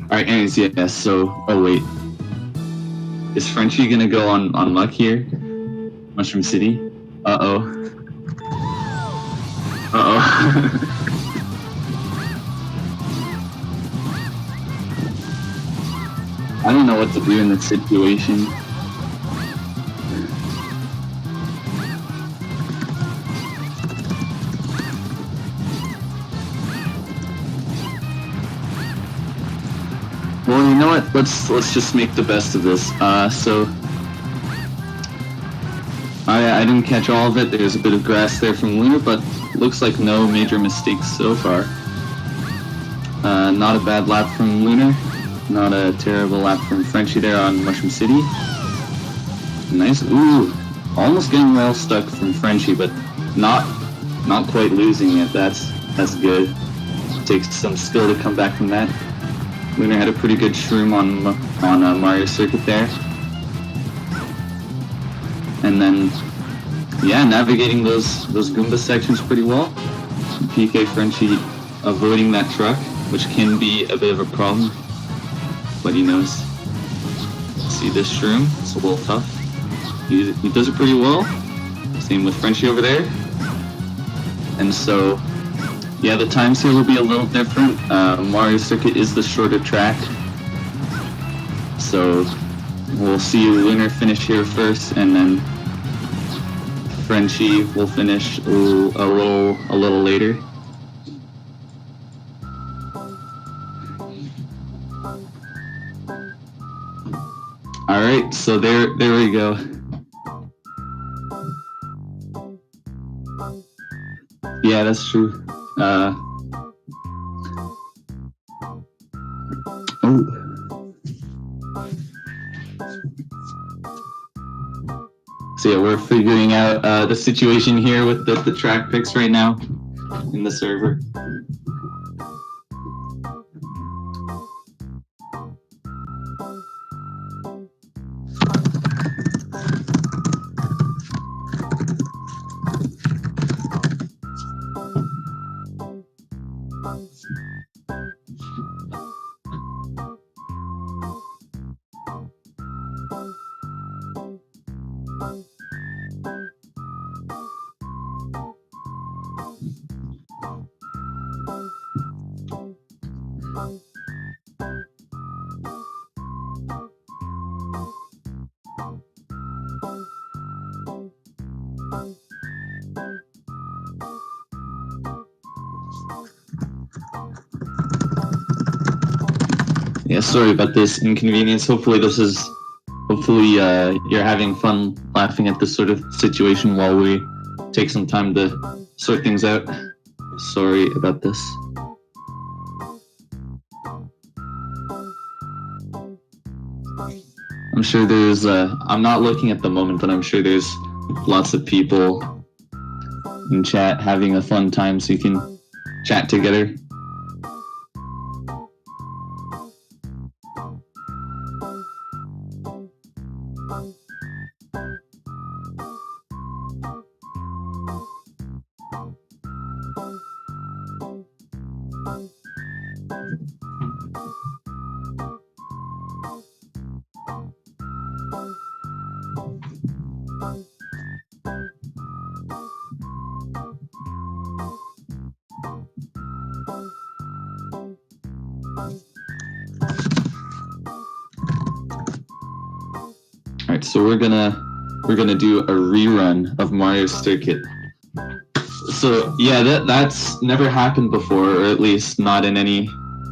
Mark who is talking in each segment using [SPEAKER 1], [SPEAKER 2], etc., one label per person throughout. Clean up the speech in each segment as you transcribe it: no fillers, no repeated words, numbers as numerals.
[SPEAKER 1] Alright, anyways, yeah, so... Oh, wait. Is Frenchie gonna go on luck here? Mushroom City? Uh-oh. Uh-oh. I don't know what to do in this situation. Well, you know what? Let's just make the best of this. So I didn't catch all of it. There's a bit of grass there from Lunar, but looks like no major mistakes so far. Not a bad lap from Lunar. Not a terrible lap from Frenchie there on Mushroom City. Nice. Ooh, almost getting well stuck from Frenchie, but not quite losing it. That's good. Takes some skill to come back from that. Lunar had a pretty good shroom on Mario Circuit there. And then, yeah, navigating those Goomba sections pretty well. pkfrenchi avoiding that truck, which can be a bit of a problem, but he knows. See this shroom? It's a little tough. He does it pretty well. Same with Frenchie over there. And so, yeah, the times here will be a little different. Mario Circuit is the shorter track, so we'll see Lunar finish here first, and then Frenchie will finish a little later. All right, so there we go. Yeah, that's true. So yeah, we're figuring out the situation here with the track picks right now in the server. Yeah, sorry about this inconvenience. Hopefully you're having fun laughing at this sort of situation while we take some time to sort things out. Sorry about this. I'm sure there's, I'm not looking at the moment, but I'm sure there's lots of people in chat having a fun time, so you can chat together. Alright, so we're gonna do a rerun of Mario Circuit. So yeah, that's never happened before, or at least not in any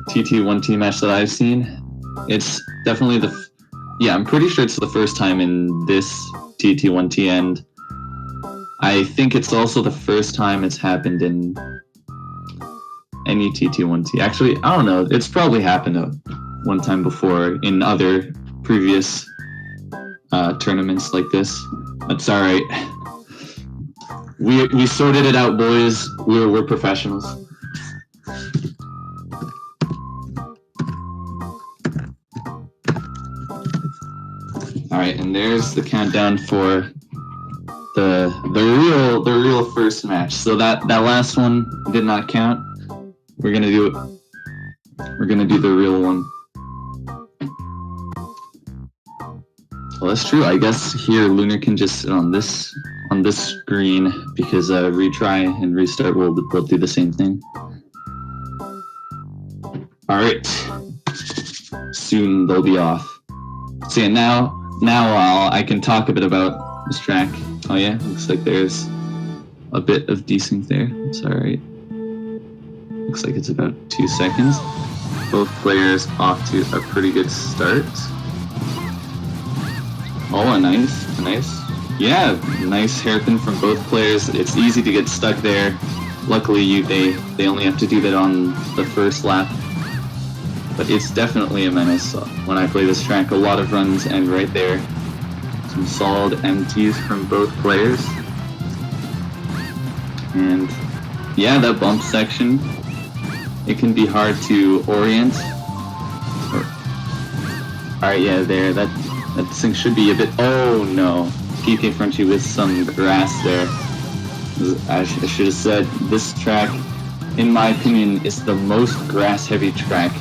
[SPEAKER 1] TT1T match that I've seen. It's definitely I'm pretty sure it's the first time in this TT1T, and I think it's also the first time it's happened in any TT1T. Actually, I don't know. It's probably happened one time before in other previous tournaments like this. That's all right. We sorted it out, boys. We're professionals. All right, and there's the countdown for the real first match. So that last one did not count. We're gonna do the real one. Well, that's true. I guess here Lunar can just sit on this screen because retry and restart will do the same thing. All right. Soon they'll be off. So yeah, now I can talk a bit about this track. Oh yeah, looks like there's a bit of desync there. It's all right. Looks like it's about 2 seconds. Both players off to a pretty good start. Oh, nice. Yeah, nice hairpin from both players. It's easy to get stuck there. Luckily, they only have to do that on the first lap. But it's definitely a menace. When I play this track, a lot of runs end right there. Some solid empties from both players. And yeah, that bump section, it can be hard to orient. Alright, yeah, there, that thing should be a bit, oh no. pkfrenchi with some grass there. I should have said, this track, in my opinion, is the most grass-heavy track.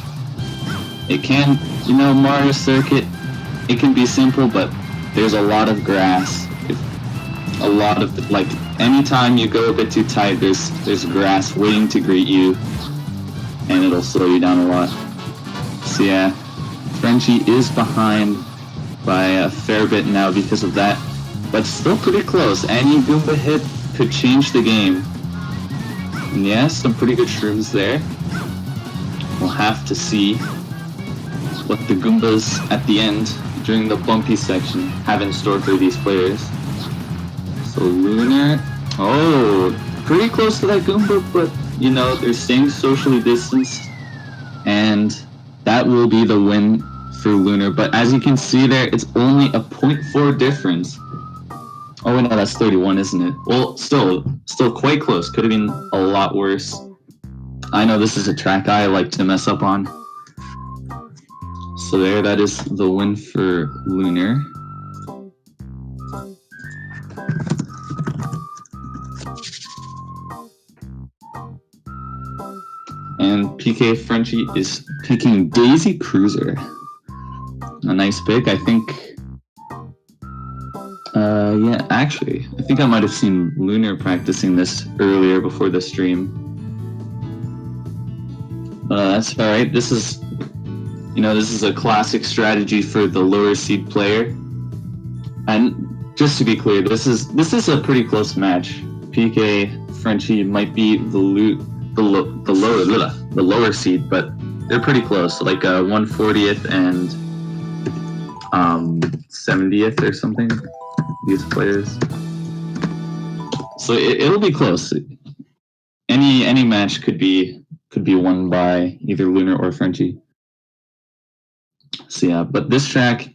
[SPEAKER 1] It can, Mario Circuit, it can be simple, but there's a lot of grass. A lot of, like, anytime you go a bit too tight, there's grass waiting to greet you, and it'll slow you down a lot. So yeah, Frenchi is behind by a fair bit now because of that, but still pretty close. Any Goomba hit could change the game. And yeah, some pretty good shrooms there. We'll have to see what the Goombas at the end, during the bumpy section, have in store for these players. So Lunar, oh, pretty close to that Goomba, but they're staying socially distanced, and that will be the win for Lunar. But as you can see there, it's only a 0.4 difference. Oh no, that's 31, isn't it? Well, still quite close. Could have been a lot worse. I know this is a track I like to mess up on. So there, that is the win for Lunar. And pkfrenchi is picking Daisy Cruiser. A nice pick, I think. Yeah, actually, I think I might have seen Lunar practicing this earlier before the stream. That's alright. This is a classic strategy for the lower seed player. And just to be clear, this is a pretty close match. pkfrenchi might be the lower seed, but they're pretty close, like 140th and 70th or something. These players, so it'll be close. Any match could be won by either Lunar or Frenchi. So yeah, but this track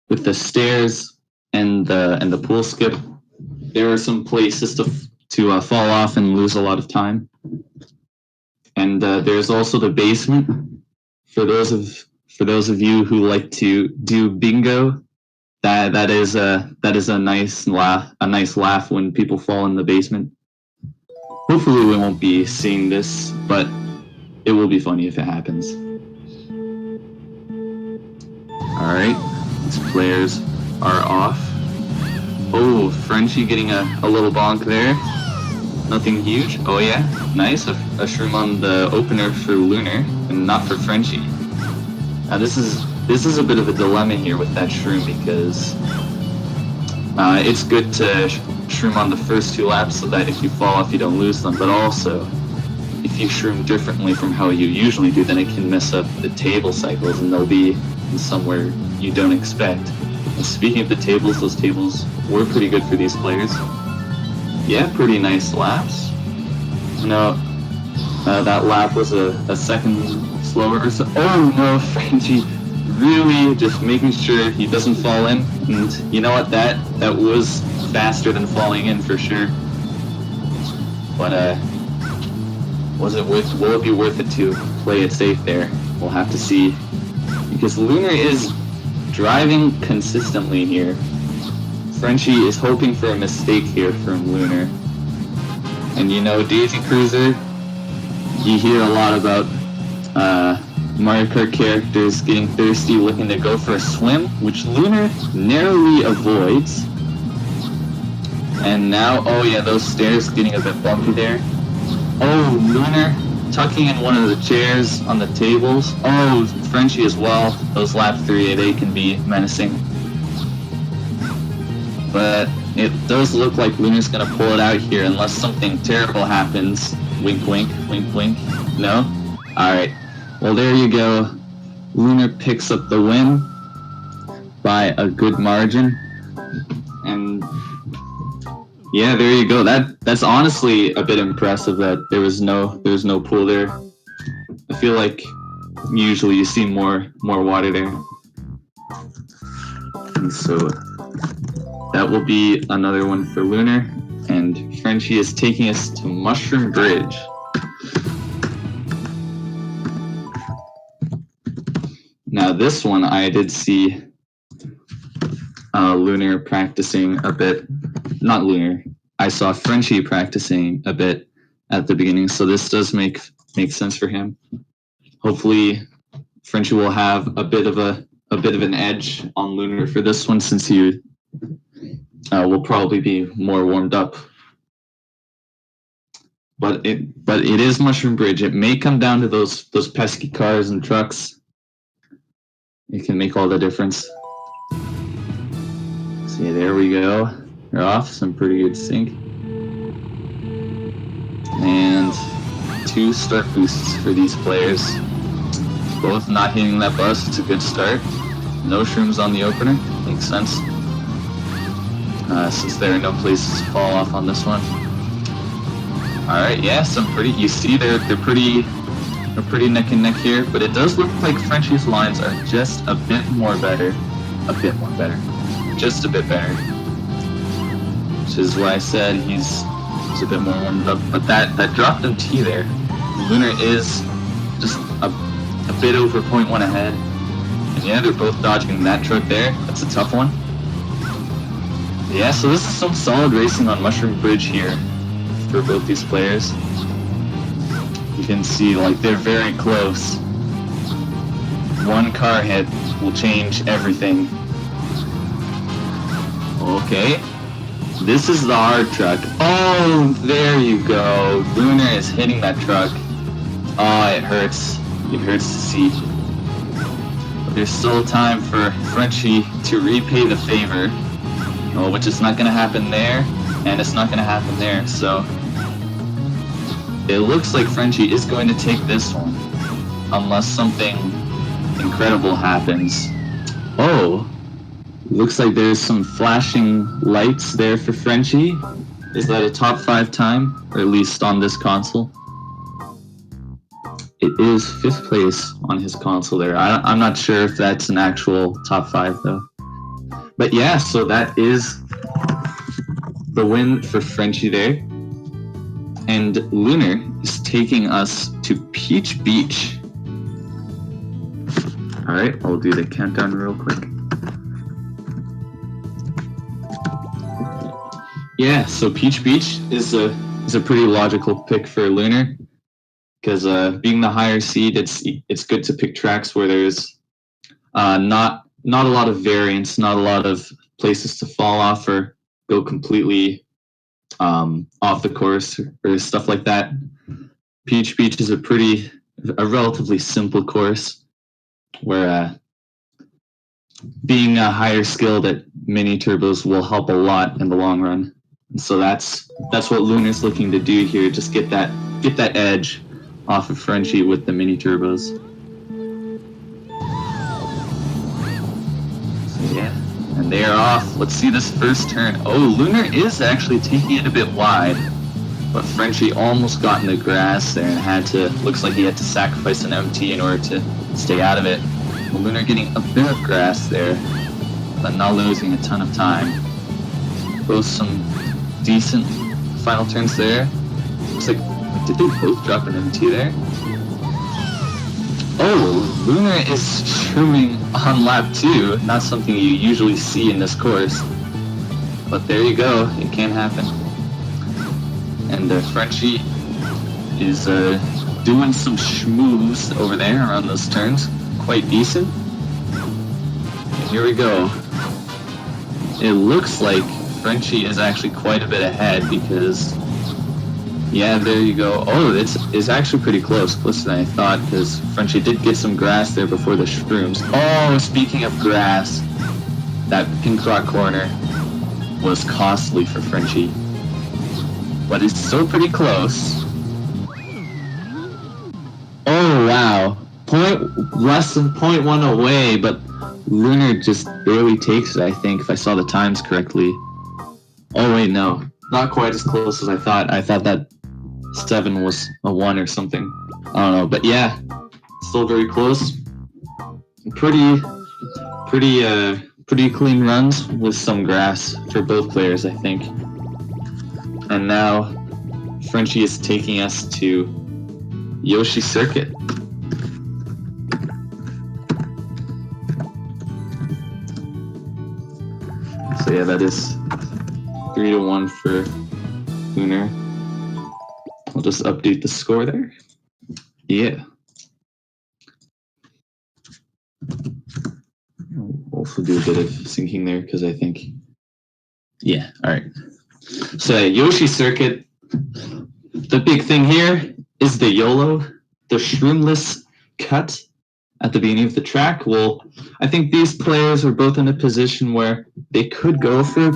[SPEAKER 1] with the stairs and the pool skip, there are some places to fall off and lose a lot of time. And there's also the basement for those of you who like to do bingo. That is a nice laugh when people fall in the basement. Hopefully we won't be seeing this, but it will be funny if it happens. All right, these players are off. Oh, Frenchi getting a little bonk there. Nothing huge. Oh yeah, nice. A shroom on the opener for Lunar and not for Frenchi. Now this is a bit of a dilemma here with that shroom because it's good to shroom on the first 2 laps so that if you fall off you don't lose them, but also if you shroom differently from how you usually do, then it can mess up the table cycles and they'll be somewhere you don't expect. And speaking of the tables, those tables were pretty good for these players. Yeah, pretty nice laps. That lap was a second slower or so. Oh no, Frenchi really just making sure he doesn't fall in, and you know what, that was faster than falling in for sure. But will it be worth it to play it safe there? We'll have to see, because Lunar is driving consistently here. Frenchi is hoping for a mistake here from Lunar. And Daisy Cruiser, you hear a lot about Mario Kart characters getting thirsty, looking to go for a swim, which Lunar narrowly avoids. And now, oh yeah, those stairs getting a bit bumpy there. Oh, Lunar tucking in one of the chairs on the tables. Oh, Frenchie as well. Those lap 3, they can be menacing. But it does look like Lunar's gonna pull it out here unless something terrible happens. Wink, wink, wink, wink. No? Alright. Well, there you go. Lunar picks up the win by a good margin. And yeah, there you go. That's honestly a bit impressive that there was no pool there. I feel like usually you see more water there. And so that will be another one for Lunar, and Frenchie is taking us to Mushroom Bridge. Now this one I did see Lunar practicing a bit. Not Lunar. I saw Frenchie practicing a bit at the beginning, so this does make sense for him. Hopefully, Frenchie will have a bit of an edge on Lunar for this one, since he will probably be more warmed up. But it is Mushroom Bridge. It may come down to those pesky cars and trucks. It can make all the difference. See, there we go. They're off. Some pretty good sync. And 2 start boosts for these players. Both not hitting that bus. It's a good start. No shrooms on the opener. Makes sense. Since there are no places to fall off on this one. Alright, yeah, you see they're pretty neck and neck here, but it does look like Frenchie's lines are just a bit more better. Just a bit better. Which is why I said he's a bit more warmed up. But that dropped in T there. Lunar is just a bit over 0.1 ahead. And yeah, they're both dodging that truck there. That's a tough one. Yeah, so this is some solid racing on Mushroom Bridge here for both these players. You can see, like, they're very close. One car hit will change everything. Okay. This is the hard truck. Oh, there you go. Lunar is hitting that truck. Oh, it hurts. It hurts to see. But there's still time for Frenchie to repay the favor. Oh, which is not going to happen there, and it's not going to happen there. So it looks like Frenchie is going to take this one, unless something incredible happens. Oh. Looks like there's some flashing lights there for Frenchie. Is that a top 5 time? Or at least on this console? It is 5th place on his console there. I'm not sure if that's an actual top 5 though. But yeah, so that is the win for Frenchie there. And Lunar is taking us to Peach Beach. Alright, I'll do the countdown real quick. Yeah, so Peach Beach is a pretty logical pick for Lunar, because being the higher seed, it's good to pick tracks where there's not a lot of variance, not a lot of places to fall off or go completely off the course or stuff like that. Peach Beach is a relatively simple course where being higher skilled at mini turbos will help a lot in the long run. So that's what Lunar's looking to do here. Just get that edge off of Frenchie with the mini turbos. So yeah, and they are off. Let's see this first turn. Oh, Lunar is actually taking it a bit wide, but Frenchie almost got in the grass there and looks like he had to sacrifice an MT in order to stay out of it. Well, Lunar getting a bit of grass there, but not losing a ton of time. Both some decent final turns there. Looks like, did they both drop an MT there? Oh, Lunar is shrooming on lap 2. Not something you usually see in this course. But there you go, it can happen. And Frenchie is doing some schmoves over there around those turns. Quite decent. And here we go. It looks like Frenchie is actually quite a bit ahead because, yeah, there you go. Oh, it's actually pretty closer than I thought because Frenchie did get some grass there before the shrooms. Oh, speaking of grass, that pink rock corner was costly for Frenchie, but it's still pretty close. Oh wow, less than 0.1 away, but Lunar just barely takes it, I think, if I saw the times correctly. Oh wait, no, not quite as close as I thought. I thought that 7 was a 1 or something. I don't know, but yeah, still very close. Pretty clean runs with some grass for both players, I think. And now Frenchie is taking us to Yoshi Circuit. So yeah, that is 3-1 for Lunar. I'll just update the score there. Yeah. I'll also do a bit of syncing there because I think, yeah, all right. So Yoshi Circuit, the big thing here is the YOLO, the shroomless cut at the beginning of the track. Well, I think these players are both in a position where they could go for it,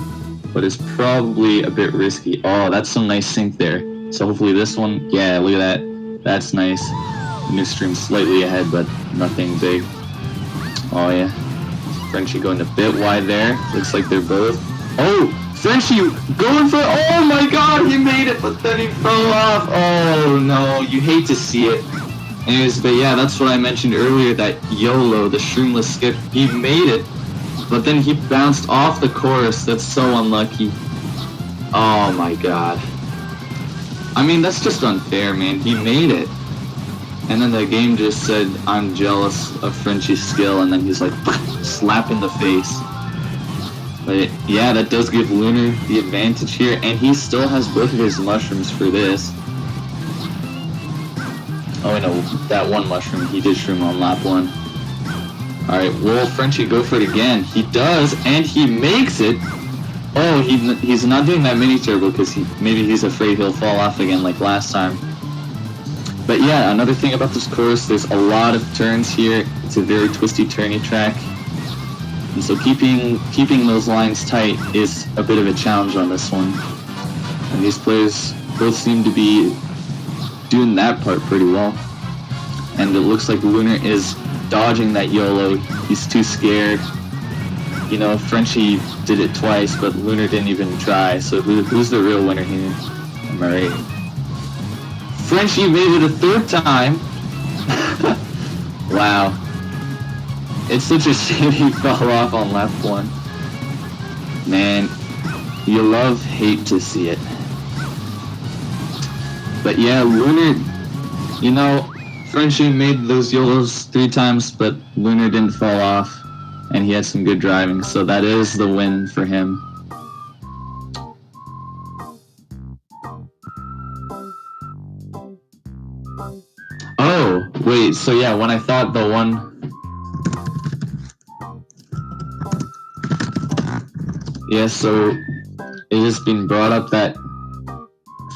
[SPEAKER 1] but it's probably a bit risky. Oh, that's some nice sync there. So hopefully this one, yeah, look at that. That's nice. Midstream slightly ahead, but nothing big. Oh yeah. Frenchie going a bit wide there. Looks like they're both. Oh, Frenchie going for, oh my god, he made it, but then he fell off. Oh no, you hate to see it. Anyways, but yeah, that's what I mentioned earlier, that YOLO, the shroomless skip, he made it, but then he bounced off the course. That's so unlucky. Oh my god. I mean, that's just unfair, man. He made it. And then the game just said, I'm jealous of Frenchie's skill, and then he's like, slap in the face. But yeah, that does give Lunar the advantage here, and he still has both of his mushrooms for this. Oh no, that one mushroom, he did shroom on lap 1. Alright, will Frenchie go for it again? He does, and he makes it! Oh, he's not doing that mini turbo because maybe he's afraid he'll fall off again like last time. But yeah, another thing about this course, there's a lot of turns here. It's a very twisty, turny track. And so keeping those lines tight is a bit of a challenge on this one. And these players both seem to be doing that part pretty well. And it looks like Lunar is dodging that YOLO. He's too scared. You know, Frenchie did it twice, but Lunar didn't even try. So who's the real winner here? Am I right? Frenchie made it a 3rd time. Wow. It's such a shame he fell off on lap 1. Man, you hate to see it. But yeah, Lunar, you know, Frenchie made those YOLOs 3 times, but Lunar didn't fall off, and he had some good driving, so that is the win for him. Oh, wait, so yeah, when I thought the one... Yeah, so it has been brought up that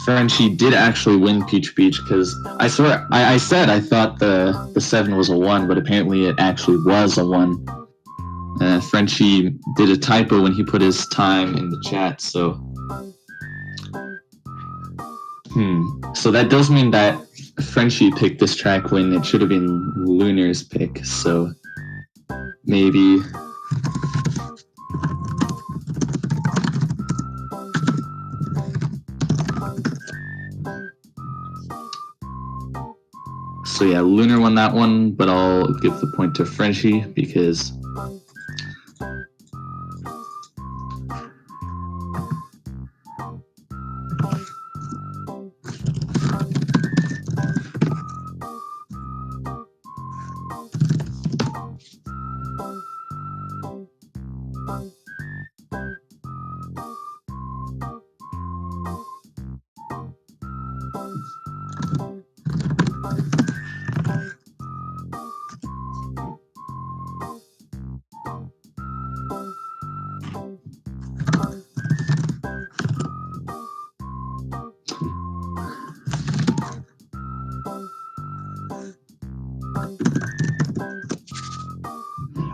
[SPEAKER 1] Frenchie did actually win Peach Beach, because I swear, I said I thought the 7 was a 1, but apparently it actually was a 1. Frenchie did a typo when he put his time in the chat, so... So that does mean that Frenchie picked this track when it should have been Lunar's pick, so maybe... So yeah, Lunar won that one, but I'll give the point to Frenchie because...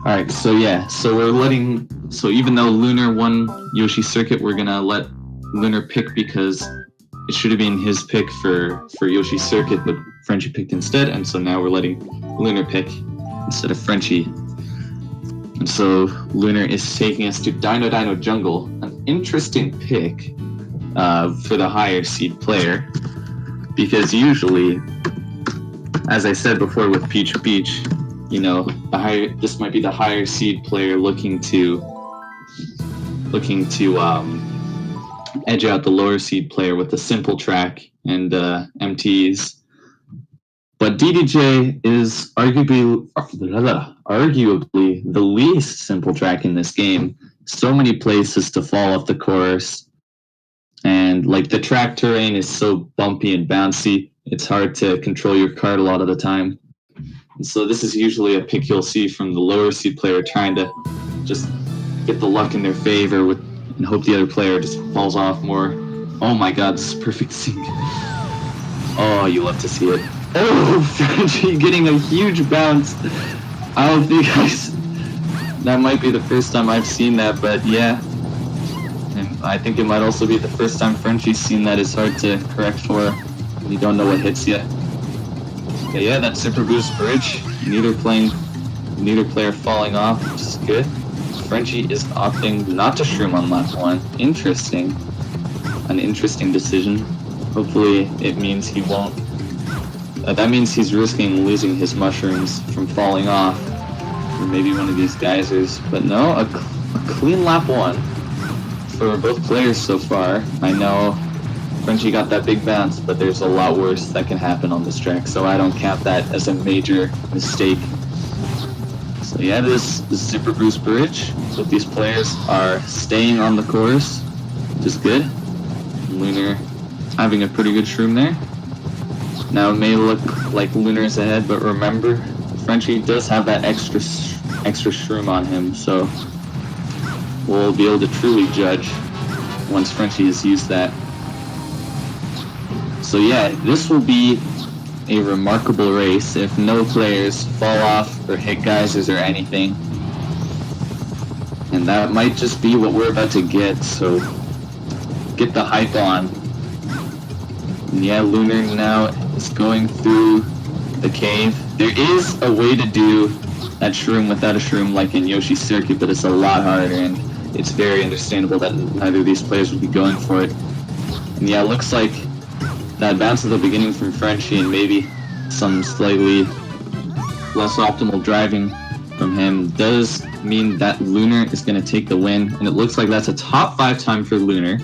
[SPEAKER 1] Alright, so yeah, so even though Lunar won Yoshi Circuit, we're gonna let Lunar pick because it should have been his pick for Yoshi Circuit, but Frenchie picked instead, and so now we're letting Lunar pick instead of Frenchie. And so Lunar is taking us to Dino Dino Jungle, an interesting pick for the higher seed player, because usually, as I said before with Peach Beach, you know, this might be the higher seed player looking to edge out the lower seed player with a simple track and MTs. But DDJ is arguably the least simple track in this game. So many places to fall off the course, and like the track terrain is so bumpy and bouncy, it's hard to control your kart a lot of the time. And so this is usually a pick you'll see from the lower seed player trying to just get the luck in their favor and hope the other player just falls off more. Oh my god, this is perfect sync. Oh, you love to see it. Oh, Frenchie getting a huge bounce. I don't think that might be the first time I've seen that, but yeah. And I think it might also be the first time Frenchie's seen that. It's hard to correct for when you don't know what hits you. Okay, yeah, that Super Boost Bridge. Neither player falling off, which is good. Frenchie is opting not to shroom on lap 1. Interesting. An interesting decision. Hopefully it means he won't. That means he's risking losing his mushrooms from falling off. Or maybe one of these geysers. But no, a clean lap 1 for both players so far. I know Frenchie got that big bounce, but there's a lot worse that can happen on this track, so I don't count that as a major mistake. So yeah, this Super Boost Bridge, but these players are staying on the course, which is good. Lunar having a pretty good shroom there. Now it may look like Lunar's ahead, but remember, Frenchie does have that extra shroom on him, so we'll be able to truly judge once Frenchie has used that. So yeah, this will be a remarkable race if no players fall off or hit geysers or anything. And that might just be what we're about to get, so get the hype on. And yeah, Lunar now is going through the cave. There is a way to do that shroom without a shroom like in Yoshi Circuit, but it's a lot harder, and it's very understandable that neither of these players would be going for it. And yeah, it looks like that bounce at the beginning from Frenchie and maybe some slightly less optimal driving from him does mean that Lunar is going to take the win, and it looks like that's a top 5 time for Lunar.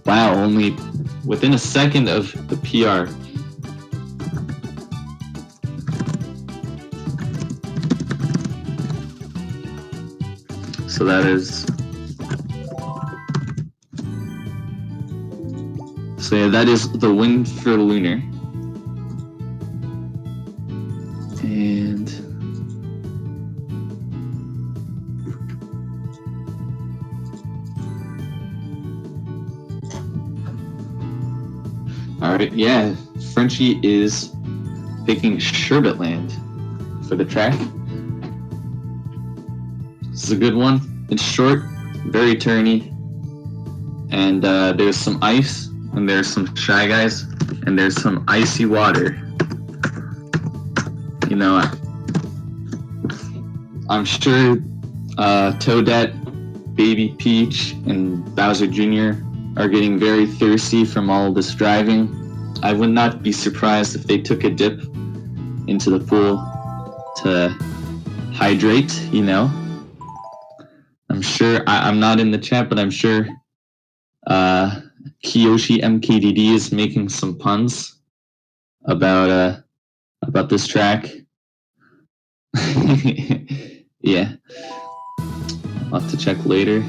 [SPEAKER 1] Wow, only within a second of the PR. So that is... So yeah, that is the win for Lunar. And... Alright, yeah, Frenchie is picking Sherbetland for the track. This is a good one. It's short, very turny, and there's some ice, and there's some Shy Guys, and there's some icy water. You know, I'm sure Toadette, Baby Peach, and Bowser Jr. are getting very thirsty from all this driving. I would not be surprised if they took a dip into the pool to hydrate, you know. I'm sure, I'm not in the chat, but I'm sure Kiyoshi MKDD is making some puns about this track. Yeah, I'll have to check later.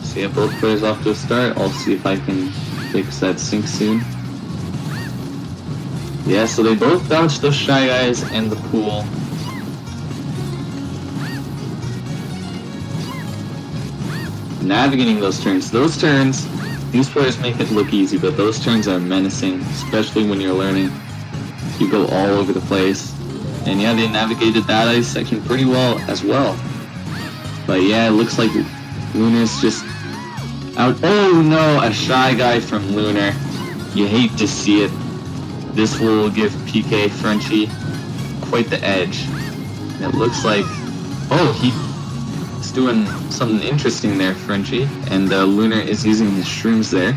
[SPEAKER 1] So yeah, both players off to a start. I'll see if I can fix that sync soon. Yeah, so they both bounced those Shy Guys in the pool. Navigating those turns. Those turns These players make it look easy, but those turns are menacing, especially when you're learning. You go all over the place. And yeah, they navigated that ice section pretty well as well. But yeah, it looks like Lunar's just out. Oh no, a shy guy from Lunar. You hate to see it. This will give pkfrenchi quite the edge. It looks like, oh, he's doing something interesting there, Frenchie, and Lunar is using his shrooms there.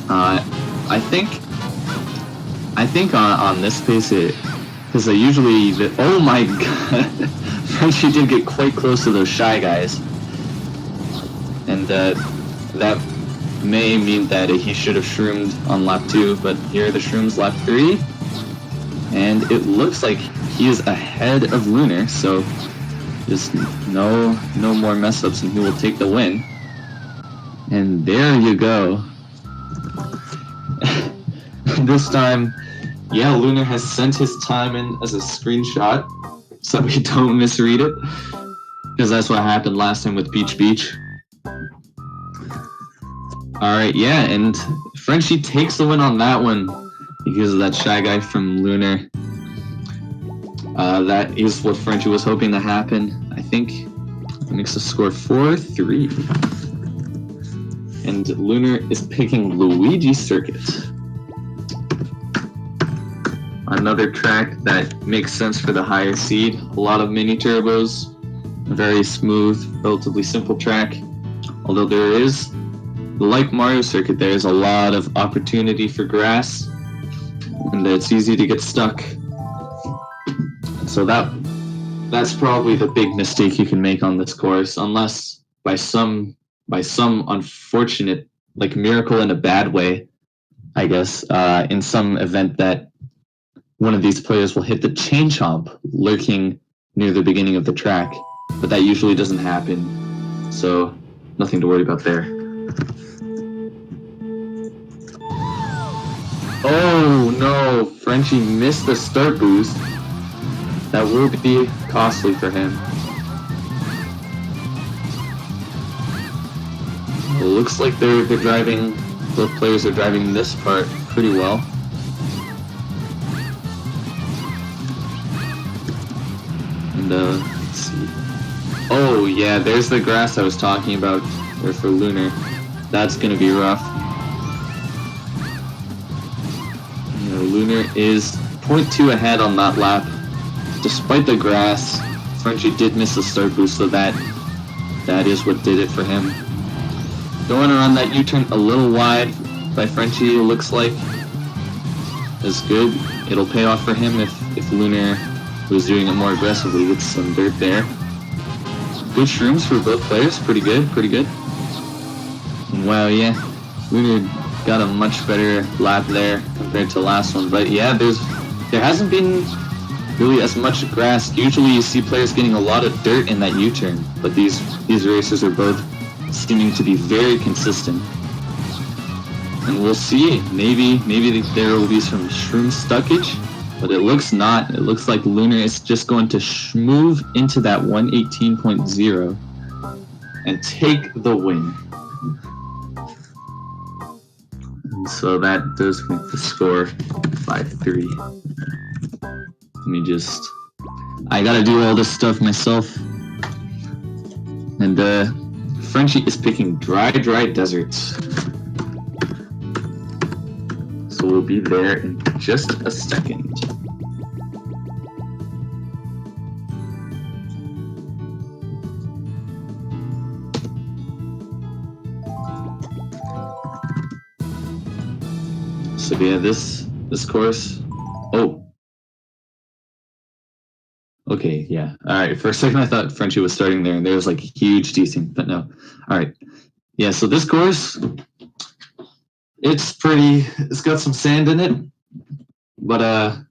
[SPEAKER 1] I think on this pace, because usually, oh my god, Frenchie did get quite close to those shy guys, and that may mean that he should have shroomed on lap 2, but here are the shrooms lap 3, and it looks like he is ahead of Lunar, so just no more mess ups and he will take the win. And there you go. This time, yeah, Lunar has sent his time in as a screenshot so we don't misread it, because that's what happened last time with Beach Beach. Alright, yeah, and Frenchie takes the win on that one because of that shy guy from Lunar. That is what Frenchie was hoping to happen. I think it makes the score 4-3. And Lunar is picking Yoshi Circuit. Another track that makes sense for the higher seed. A lot of mini turbos, a very smooth, relatively simple track. Although there is, like Wario Circuit, there is a lot of opportunity for grass, and it's easy to get stuck. So that's probably the big mistake you can make on this course, unless by some unfortunate, like miracle in a bad way, I guess, in some event that one of these players will hit the chain chomp lurking near the beginning of the track, but that usually doesn't happen, so nothing to worry about there. Oh no, Frenchie missed the start boost. That will be costly for him. It looks like they're driving, both players are driving this part pretty well. And let's see. Oh yeah, there's the grass I was talking about there for Lunar. That's gonna be rough. You know, Lunar is 0.2 ahead on that lap. Despite the grass, Frenchie did miss the start boost, so that is what did it for him. Going around that U-turn a little wide by Frenchie, it looks like, is good. It'll pay off for him if Lunar, who's doing it more aggressively, gets some dirt there. Good shrooms for both players, pretty good. Wow, yeah, Lunar got a much better lap there compared to the last one, but yeah, there hasn't been really as much grass. Usually you see players getting a lot of dirt in that U-turn, but these racers are both seeming to be very consistent. And we'll see, maybe there will be some shroom stuckage, but it looks not. It looks like Lunar is just going to move into that 118.0 and take the win. And so that does make the score 5-3. I gotta do all this stuff myself. And Frenchie is picking dry deserts. So we'll be there in just a second. So yeah, this course. Oh. Okay, yeah. Alright, for a second I thought Frenchie was starting there and there was like a huge desync, but no. Alright. Yeah, so this course, it's got some sand in it, but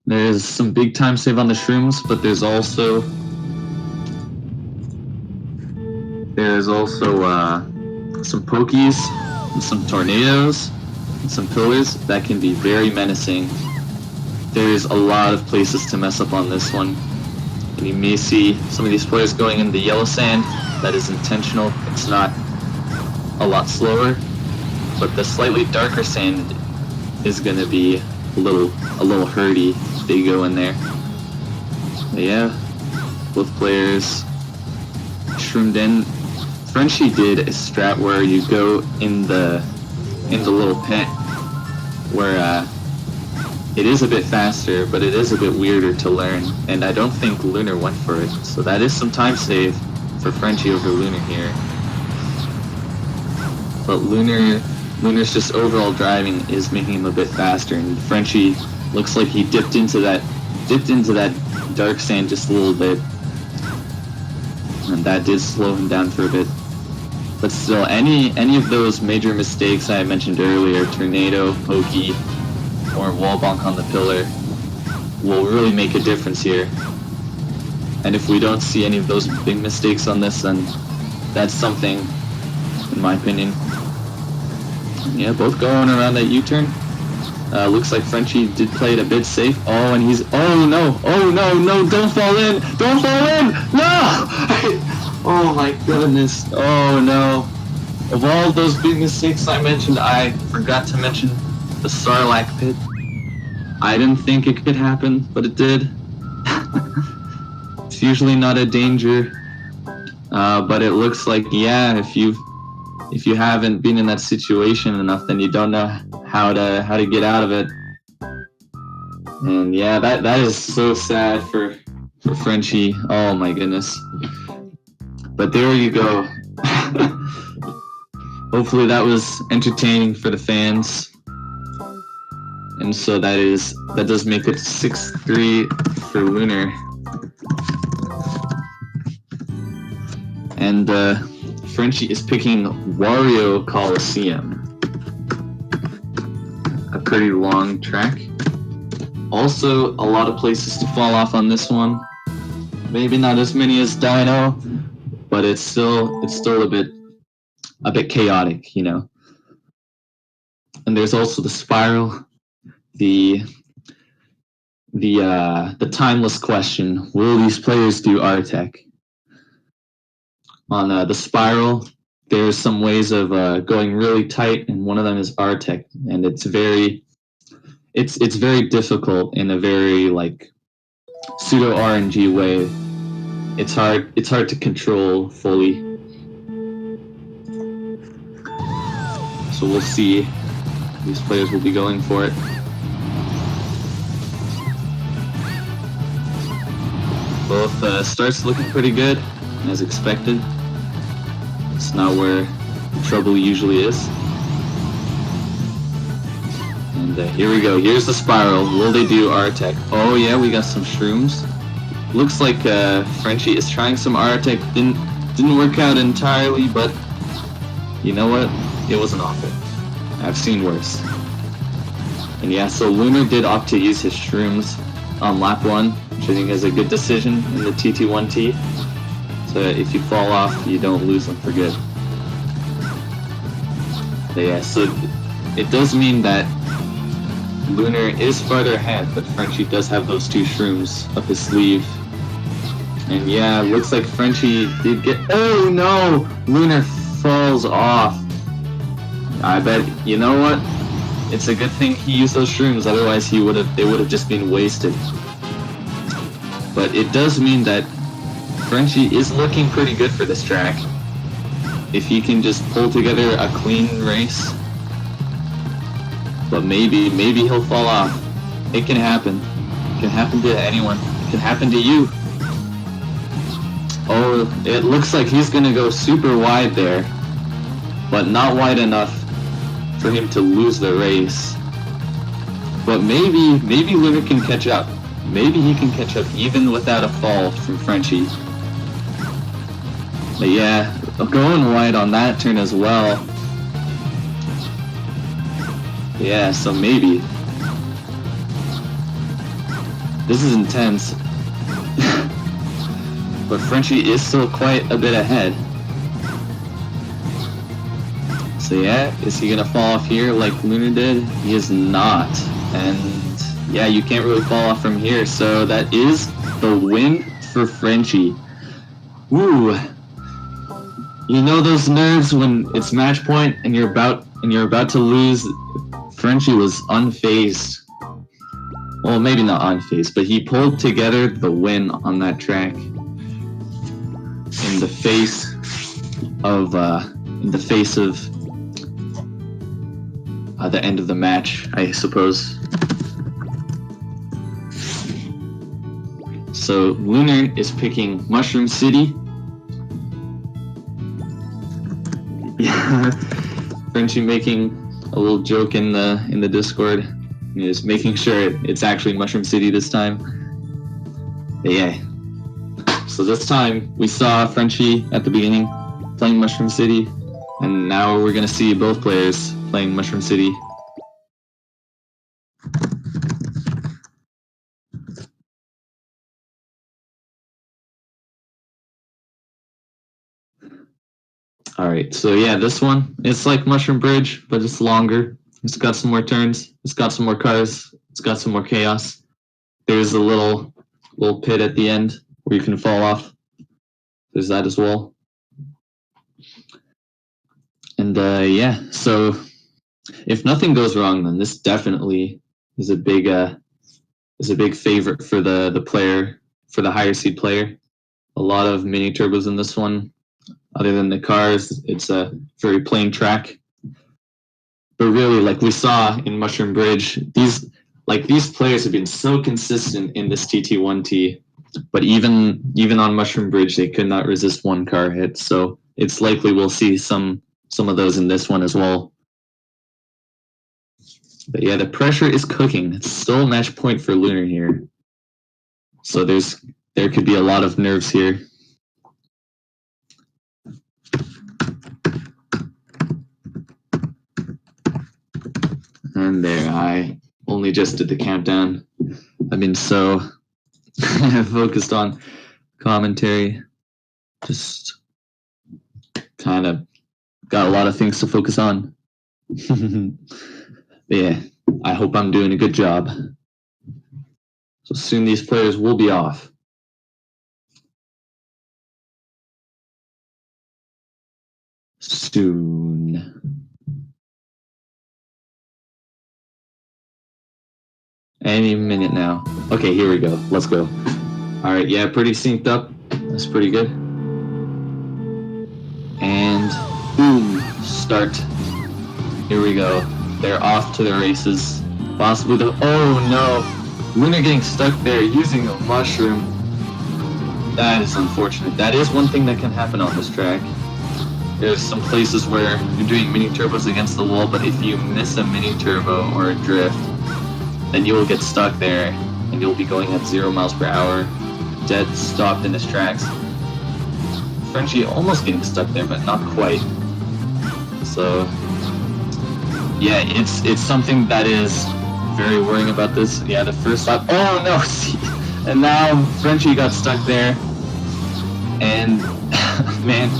[SPEAKER 1] there's some big time save on the shrooms, but there's also some pokies and some tornadoes and some pillars that can be very menacing. There's a lot of places to mess up on this one, and you may see some of these players going in the yellow sand. That is intentional. It's not a lot slower, but the slightly darker sand is gonna be a little hurty if they go in there. But yeah, both players shroomed in. Frenchie did a strat where you go in the little pit where it is a bit faster, but it is a bit weirder to learn, and I don't think Lunar went for it, so that is some time save for Frenchie over Lunar here. But Lunar's just overall driving is making him a bit faster, and Frenchie looks like he dipped into that dark sand just a little bit, and that did slow him down for a bit. But still, any of those major mistakes I mentioned earlier, tornado, pokey, or wall bonk on the pillar, will really make a difference here. And if we don't see any of those big mistakes on this, then that's something, in my opinion. Yeah, both going around that U-turn. Looks like Frenchie did play it a bit safe. Oh, and he's... Oh, no! Oh, no, no! Don't fall in! Don't fall in! No! Oh, my goodness. Oh, no. Of all those big mistakes I mentioned, I forgot to mention the Sarlacc pit. I didn't think it could happen, but it did. It's usually not a danger. But it looks like, yeah, if you haven't been in that situation enough, then you don't know how to get out of it. And yeah, that is so sad for Frenchie. Oh my goodness. But there you go. Hopefully that was entertaining for the fans. And so that does make it 6-3 for Lunar. And Frenchie is picking Wario Coliseum. A pretty long track. Also, a lot of places to fall off on this one. Maybe not as many as Dino, but it's still a bit chaotic, you know. And there's also the spiral, the timeless question: will these players do R-Tech? On the spiral, there's some ways of going really tight, and one of them is R-Tech, and it's very difficult in a very like pseudo RNG way. It's hard to control fully. So we'll see. These players will be going for it. Both starts looking pretty good, as expected. It's not where the trouble usually is. And here we go. Here's the spiral. Will they do R-Tech? Oh yeah, we got some shrooms. Looks like Frenchie is trying some R-Tech. Didn't work out entirely, but you know what? It wasn't awful. I've seen worse. And yeah, so Lunar did opt to use his shrooms on lap 1, which I think is a good decision in the TT1T. So if you fall off, you don't lose them for good. But yeah, so it does mean that Lunar is farther ahead, but Frenchie does have those 2 shrooms up his sleeve. And yeah, looks like Frenchie did get... Oh no! Lunar falls off. I bet, you know what? It's a good thing he used those shrooms, otherwise they would have just been wasted. But it does mean that Frenchie is looking pretty good for this track. If he can just pull together a clean race. But maybe he'll fall off. It can happen. It can happen to anyone. It can happen to you. Oh, it looks like he's gonna go super wide there. But not wide enough for him to lose the race. But maybe Lunar can catch up. Maybe he can catch up even without a fall from Frenchie. But yeah, going wide on that turn as well. Yeah, so maybe. This is intense. But Frenchie is still quite a bit ahead. So yeah, is he gonna fall off here like Lunar did? He is not. And yeah, you can't really fall off from here. So that is the win for Frenchie. Woo! You know those nerves when it's match point and you're about to lose. Frenchie was unfazed. Well, maybe not unfazed, but he pulled together the win on that track. In the face of the end of the match, I suppose. So Lunar is picking Mushroom City. Yeah, Frenchie making a little joke in the Discord. He is making sure it's actually Mushroom City this time. But yeah. So this time we saw Frenchie at the beginning playing Mushroom City, and now we're gonna see both players playing Mushroom City. Alright, so yeah, this one, it's like Mushroom Bridge, but it's longer. It's got some more turns, it's got some more cars, it's got some more chaos. There's a little pit at the end where you can fall off. There's that as well. And yeah, so if nothing goes wrong, then this definitely is a big favorite for the player, for the higher seed player. A lot of mini turbos in this one. Other than the cars, it's a very plain track. But really, like we saw in Mushroom Bridge, these players have been so consistent in this TT1T. But even on Mushroom Bridge, they could not resist one car hit. So it's likely we'll see some of those in this one as well. But yeah, the pressure is cooking. It's still a match point for Lunar here. So there could be a lot of nerves here. And there, I only just did the countdown. I've been so focused on commentary. Just kind of got a lot of things to focus on. Yeah, I hope I'm doing a good job. So soon these players will be off. Soon. Any minute now. Okay, here we go. Let's go. All right, yeah, pretty synced up. That's pretty good. And boom, start. Here we go. They're off to the races. Possibly the... Oh no! Lunar getting stuck there using a mushroom. That is unfortunate. That is one thing that can happen on this track. There's some places where you're doing mini turbos against the wall, but if you miss a mini turbo or a drift, then you will get stuck there, and you'll be going at 0 miles per hour, dead stopped in his tracks. Frenchie almost getting stuck there, but not quite. So, yeah, it's something that is very worrying about this. Yeah, the first lap. Oh no! See, and now Frenchie got stuck there, and man,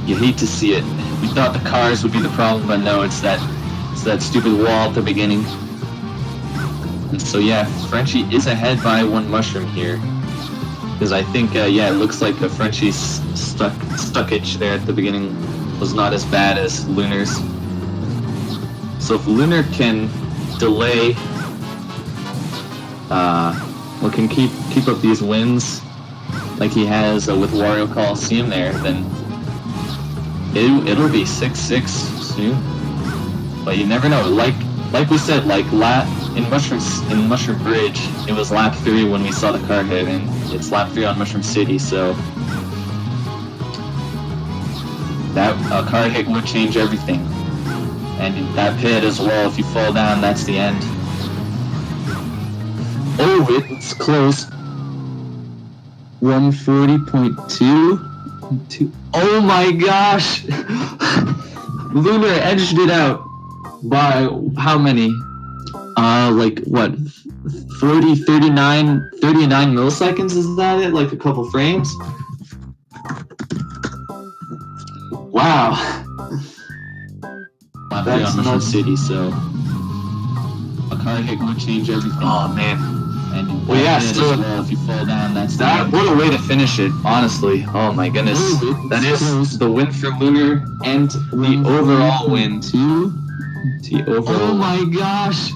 [SPEAKER 1] you hate to see it. We thought the cars would be the problem, but no, it's that stupid wall at the beginning. And so yeah, Frenchie is ahead by one mushroom here. Because I think, yeah, it looks like Frenchie's stuckage there at the beginning was not as bad as Lunar's. So if Lunar can delay, or can keep up these wins like he has with Wario Coliseum there, then it'll be 6-6 soon. But you never know. Like we said, like in Mushroom Bridge, it was lap 3 when we saw the car hit, and it's lap 3 on Mushroom City. So that car hit would change everything. And in that pit as well, if you fall down, that's the end. Oh, it's close. 140.2. Oh my gosh! Lunar edged it out. By how many? Like what? 39 milliseconds, is that it? Like a couple frames? Wow. That's on Mushroom City, so a car hit would change everything. Oh man. Well, yeah, so
[SPEAKER 2] if you fall down, that's
[SPEAKER 1] that, what a way to finish it, honestly. Oh my goodness. That is the win for Lunar and the overall win. The overall.
[SPEAKER 2] Oh my gosh!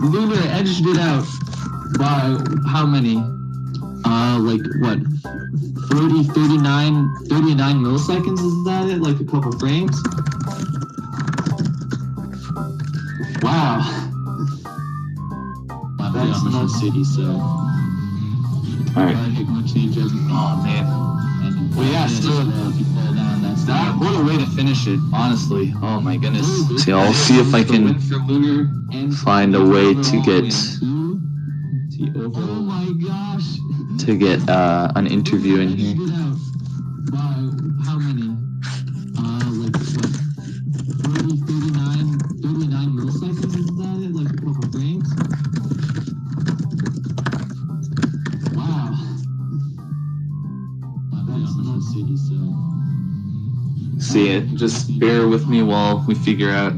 [SPEAKER 2] Lunar edged it out by how many? Like what? 39 milliseconds, is that it? Like a couple frames? Wow. That's nuts. City, so.
[SPEAKER 1] Alright.
[SPEAKER 2] Oh man.
[SPEAKER 1] Well, yeah, so
[SPEAKER 2] if you fall down, that's
[SPEAKER 1] that, what a way to finish it, honestly. Oh my goodness.
[SPEAKER 2] See, I'll see if I can
[SPEAKER 1] find a way to get
[SPEAKER 2] Oh my gosh!
[SPEAKER 1] an interview in here.
[SPEAKER 2] How many? Like what? 39 milliseconds, is that it? Like a couple frames? Wow. That's nuts. City, so.
[SPEAKER 1] See it. Just bear with me while we figure out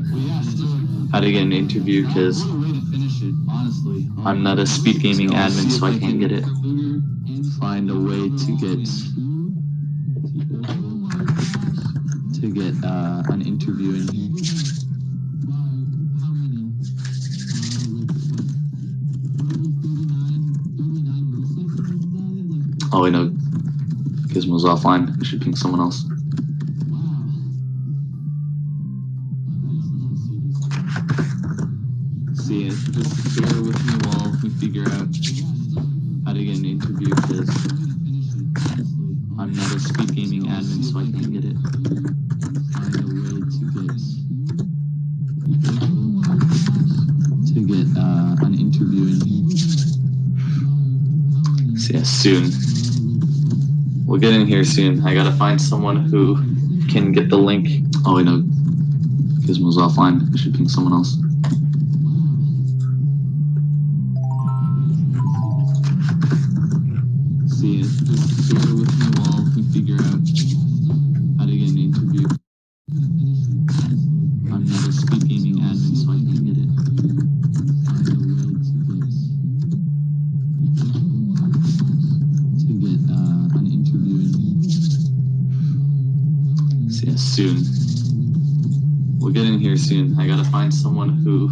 [SPEAKER 1] how to get an interview, because I'm not a SpeedGaming admin, so I can't get it. Find a way to get an interview in here. Oh wait, no. Gizmo's offline. I should ping someone else. See it. Just bear with me while we figure out how to get an interview, because I'm not a SpeedGaming admin, so I can't get it. Find a way to get an interview in here. See ya soon. We'll get in here soon. I gotta find someone who can get the link. Oh wait, no. Gizmo's offline. I should ping someone else. See it. Just bear with me while we figure out how to get an interview. I'm not a SpeedGaming admin, so I can't get it. Find a way to get an interview in here. See ya soon. We'll get in here soon. I gotta find someone who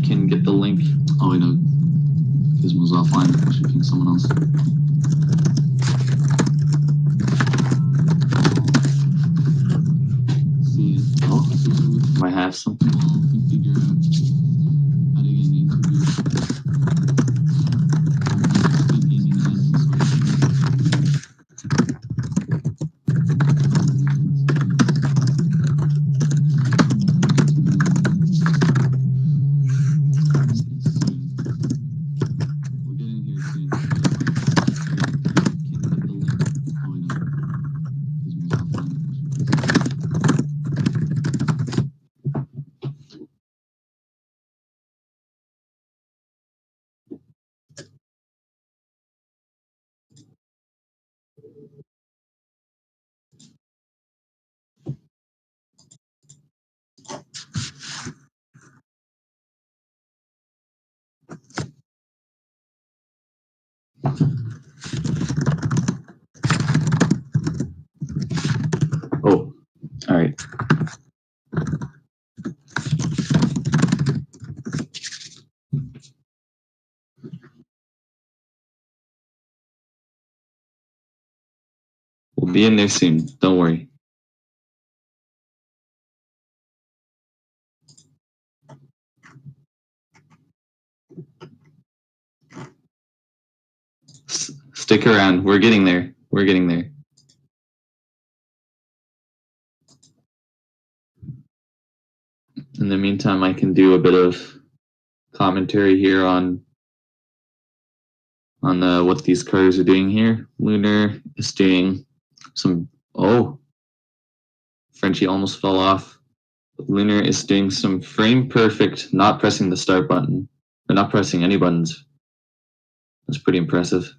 [SPEAKER 1] can get the link. Oh wait, no. Gizmo's offline. I should ping someone else. Oh, might have something. Oh, all right. We'll be in there soon. Don't worry. Stick around. We're getting there. We're getting there. In the meantime, I can do a bit of commentary here on what these cars are doing here. Lunar is doing some. Oh, Frenchie almost fell off. Lunar is doing some frame perfect, not pressing the start button, or not pressing any buttons. That's pretty impressive.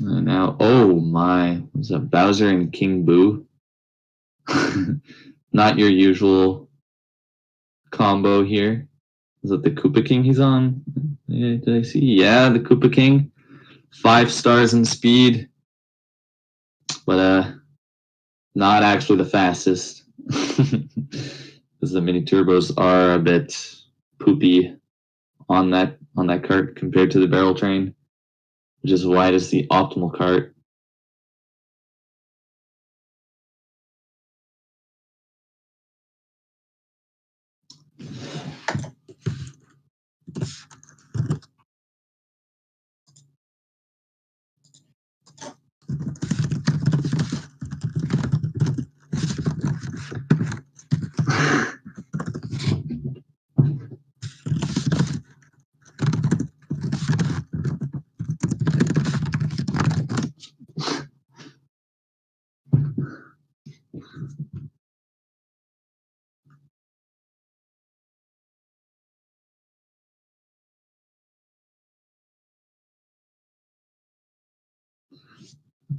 [SPEAKER 1] And now, oh my, is that Bowser and King Boo? Not your usual combo here. Is it the Koopa King he's on? Yeah, did I see? Yeah, the Koopa King. 5 stars in speed, but not actually the fastest. Because the mini turbos are a bit poopy on that cart compared to the barrel train, which is why it is the optimal cart.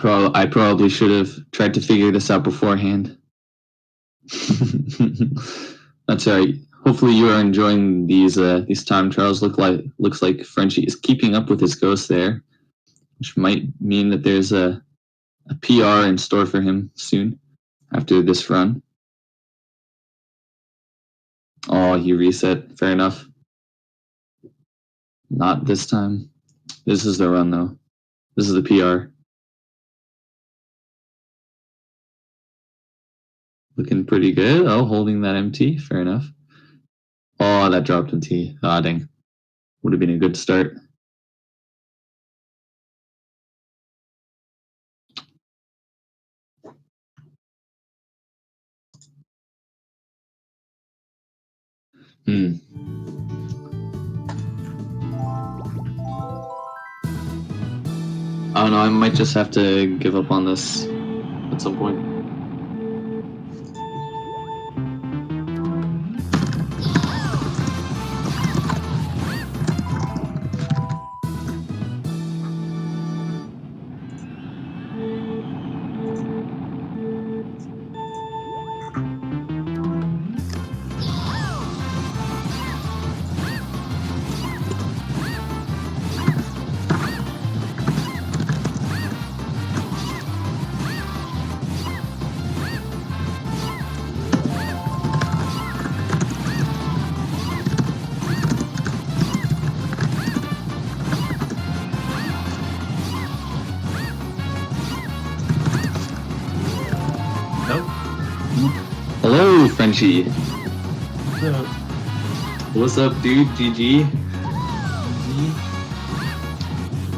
[SPEAKER 1] I probably should have tried to figure this out beforehand. That's all right. Hopefully you are enjoying these time trials. Looks like Frenchie is keeping up with his ghost there, which might mean that there's a PR in store for him soon after this run. Oh, he reset. Fair enough. Not this time. This is the run though. This is the PR. Looking pretty good. Oh, holding that MT. Fair enough. Oh, that dropped MT. Ah, dang. Would have been a good start. I don't know. I might just have to give up on this at some point. Hello, Frenchie. What's up, dude? GG.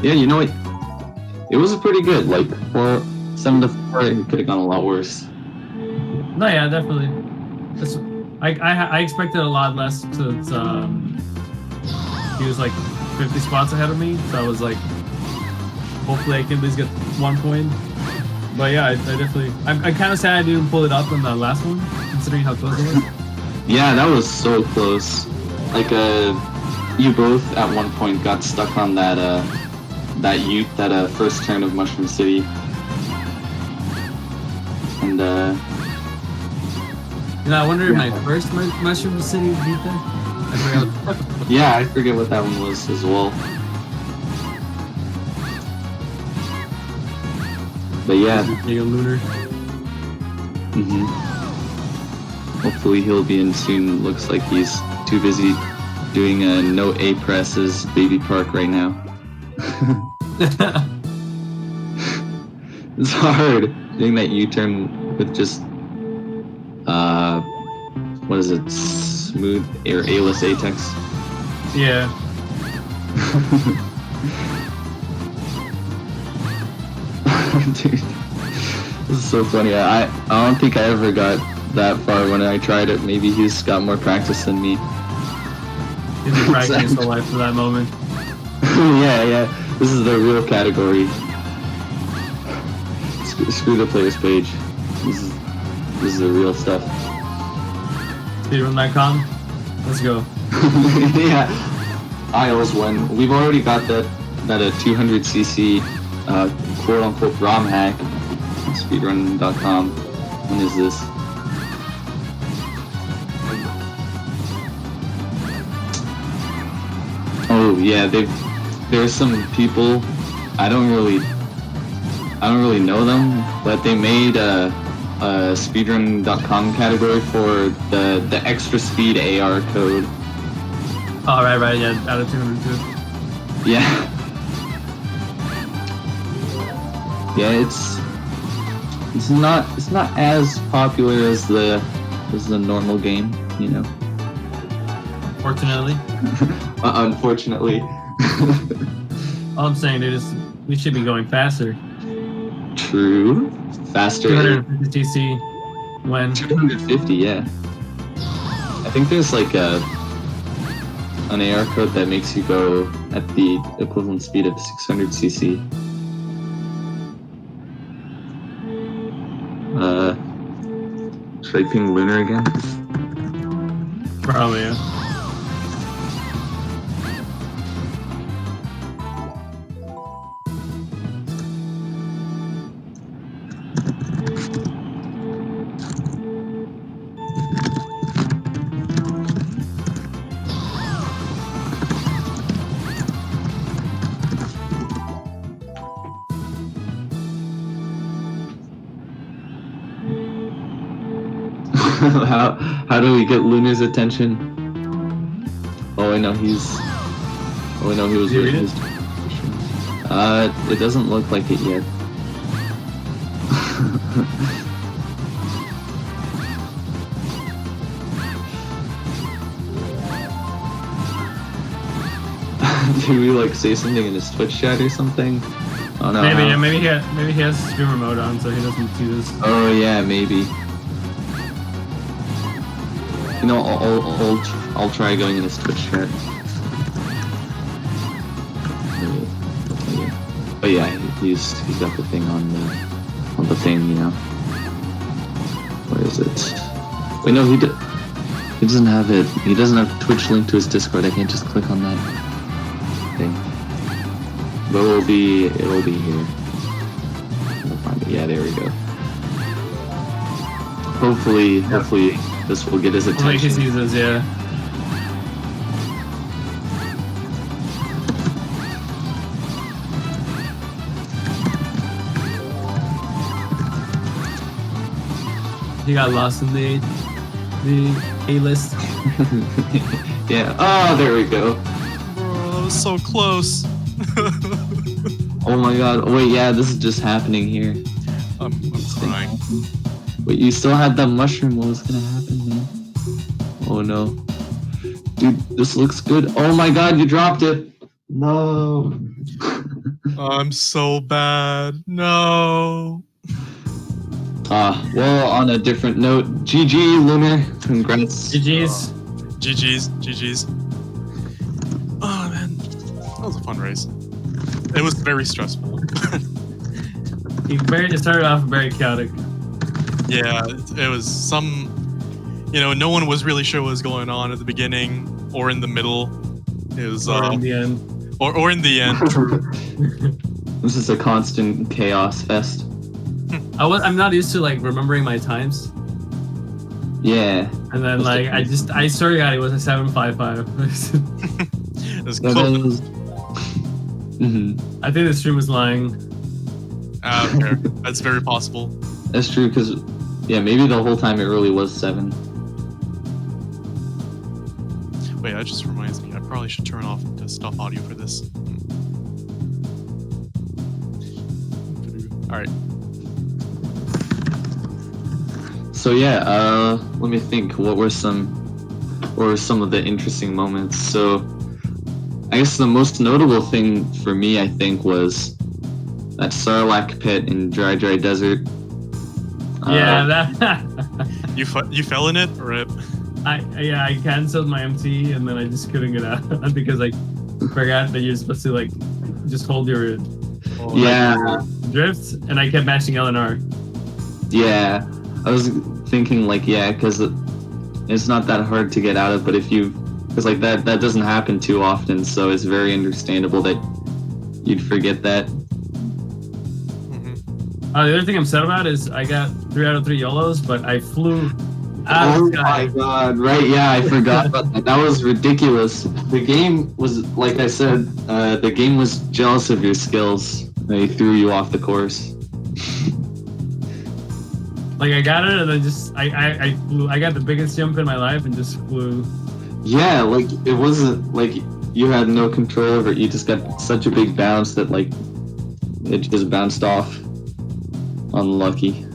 [SPEAKER 1] Yeah, you know what? It was pretty good. Like 7 to 4, it could have gone a lot worse.
[SPEAKER 3] No, yeah, definitely. I expected a lot less since he was like 50 spots ahead of me, so I was like, hopefully I can at least get 1 point. But yeah, I'm kind of sad I didn't pull it up in the last one, considering how close it was.
[SPEAKER 1] Yeah, that was so close. Like, you both at one point got stuck on that first turn of Mushroom City. And,
[SPEAKER 3] you know, I wonder if my first Mushroom City beat that. I forgot.
[SPEAKER 1] Yeah, I forget what that one was as well. But yeah.
[SPEAKER 3] Lunar.
[SPEAKER 1] Hopefully he'll be in soon. Looks like he's too busy doing a no A presses baby park right now. It's hard doing that U-turn with just what is it? Smooth or A-less Atex.
[SPEAKER 3] Yeah.
[SPEAKER 1] Dude, this is so funny. I don't think I ever got that far when I tried it. Maybe he's got more practice than me.
[SPEAKER 3] He's been practicing so life for that moment.
[SPEAKER 1] Yeah. This is the real category. Screw the players page. This is the real stuff.
[SPEAKER 3] Speedrun.com. Let's go.
[SPEAKER 1] Yeah. Isles when we've already got that 200cc quote-unquote ROM hack. Speedrun.com. When is this? Oh yeah, there's some people. I don't really know them, but they made a speedrun.com category for the extra speed AR code.
[SPEAKER 3] Oh right, yeah, out of 202.
[SPEAKER 1] Yeah. Yeah, it's not as popular as the normal game, you know.
[SPEAKER 3] Fortunately.
[SPEAKER 1] Unfortunately.
[SPEAKER 3] All I'm saying, dude, is we should be going faster.
[SPEAKER 1] True. Faster.
[SPEAKER 3] 250 cc. When?
[SPEAKER 1] 250, yeah. I think there's like an AR code that makes you go at the equivalent speed of 600 cc. Should I ping Lunar again?
[SPEAKER 3] Probably, yeah.
[SPEAKER 1] How do we get Lunar's attention? Oh, I know he was
[SPEAKER 3] Did you
[SPEAKER 1] reading his. It doesn't look like it yet. Did we like say something in his Twitch chat or something? Oh no.
[SPEAKER 3] Maybe, yeah, maybe he has streamer mode on, so he doesn't see this.
[SPEAKER 1] Oh yeah, maybe. You know, I'll try going in his Twitch chat. Oh yeah, he's got the thing on the thing, you know. Where is it? Wait, no, he doesn't have it. He doesn't have Twitch linked to his Discord. I can't just click on that thing. But it'll be here. I'll find it. Yeah, there we go. Hopefully this will get his attention.
[SPEAKER 3] Like he sees this, yeah. He got lost in the A-list.
[SPEAKER 1] Yeah. Oh, there we go.
[SPEAKER 4] Bro, that was so close.
[SPEAKER 1] Oh my god. Oh, wait, yeah, this is just happening here.
[SPEAKER 4] I'm crying.
[SPEAKER 1] Wait, you still had that mushroom. What was gonna happen, man? Oh no. Dude, this looks good. Oh my god, you dropped it. No.
[SPEAKER 4] I'm so bad. No.
[SPEAKER 1] Well, on a different note, GG, Lunar. Congrats.
[SPEAKER 3] GG's.
[SPEAKER 4] GG's. Oh man, that was a fun race. It was very stressful.
[SPEAKER 3] It started off very chaotic.
[SPEAKER 4] Yeah, it was some, no one was really sure what was going on at the beginning or in the middle. It was
[SPEAKER 3] Or in the end.
[SPEAKER 4] or in the end.
[SPEAKER 1] This is a constant chaos fest.
[SPEAKER 3] I'm not used to like remembering my times.
[SPEAKER 1] Yeah.
[SPEAKER 3] And then like I swear to God it was a 7:55.
[SPEAKER 4] It was
[SPEAKER 1] That
[SPEAKER 4] close.
[SPEAKER 1] is... Mhm.
[SPEAKER 3] I think the stream was lying.
[SPEAKER 4] Okay. That's very possible.
[SPEAKER 1] That's true, because, yeah, maybe the whole time it really was 7.
[SPEAKER 4] Wait, that just reminds me. I probably should turn off the stop audio for this. Alright.
[SPEAKER 1] So yeah, let me think. What were some of the interesting moments? So, I guess the most notable thing for me, I think, was that Sarlacc pit in Dry Desert.
[SPEAKER 3] Yeah, that.
[SPEAKER 4] You fell in it? Rip.
[SPEAKER 3] I canceled my MT and then I just couldn't get out because I forgot that you're supposed to like just hold your
[SPEAKER 1] Yeah.
[SPEAKER 3] drift, and I kept mashing LNR.
[SPEAKER 1] Yeah. I was thinking like, yeah, because it's not that hard to get out of, but because like that doesn't happen too often, so it's very understandable that you'd forget that.
[SPEAKER 3] The other thing I'm sad about is I got 3 out of 3 YOLOs, but I flew out of
[SPEAKER 1] Oh
[SPEAKER 3] the sky.
[SPEAKER 1] my god, right, yeah, I forgot about that. That was ridiculous. The game was, like I said, the game was jealous of your skills. They threw you off the course.
[SPEAKER 3] Like I got it, and then just I flew. I got the biggest jump in my life, and just flew.
[SPEAKER 1] Yeah, like, it wasn't, like, you had no control over it. You just got such a big bounce that, like, it just bounced off. Unlucky.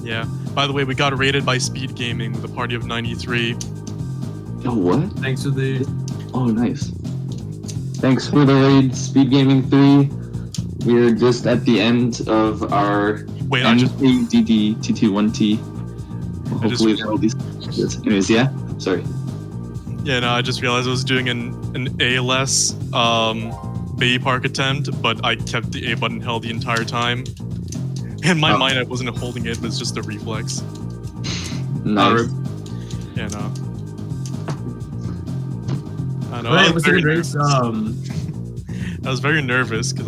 [SPEAKER 4] Yeah. By the way, we got rated by SpeedGaming with a party of 93.
[SPEAKER 1] Oh, what?
[SPEAKER 3] Thanks for the.
[SPEAKER 1] Oh, nice. Thanks for the raid, SpeedGaming 3. We're just at the end of our
[SPEAKER 4] Wait, I just
[SPEAKER 1] MPDD TT1T.
[SPEAKER 4] I just-
[SPEAKER 1] Hopefully that'll be... Anyways, yeah? Sorry.
[SPEAKER 4] Yeah, no, I just realized I was doing an A-less baby park attempt, but I kept the A button held the entire time. In my mind, I wasn't holding it, but it's just a reflex.
[SPEAKER 1] Nice.
[SPEAKER 4] Yeah, no. I know.
[SPEAKER 3] But
[SPEAKER 4] I
[SPEAKER 3] it
[SPEAKER 4] was
[SPEAKER 3] was a
[SPEAKER 4] very
[SPEAKER 3] good race.
[SPEAKER 4] I was very nervous because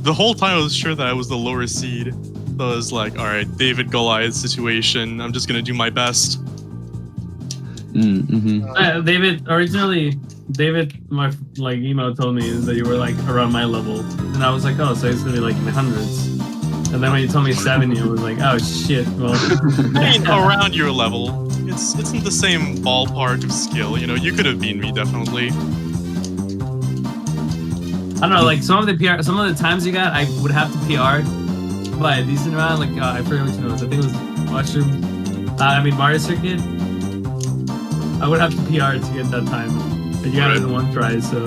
[SPEAKER 4] the whole time I was sure that I was the lower seed. So I was like, all right, David Goliath situation. I'm just gonna do my best.
[SPEAKER 3] David, my like email told me that you were like around my level, and I was like, oh, so it's gonna be like in the hundreds. And then when you told me 70, I was like, oh shit. Well,
[SPEAKER 4] I mean, around your level. It's in the same ballpark of skill. You know, you could have beaten me definitely.
[SPEAKER 3] I don't know, like some of the times you got, I would have to PR by a decent amount. Like I forget which notes. I think it was Mario Circuit. I would have to PR to get that time. And you got it in one try, so.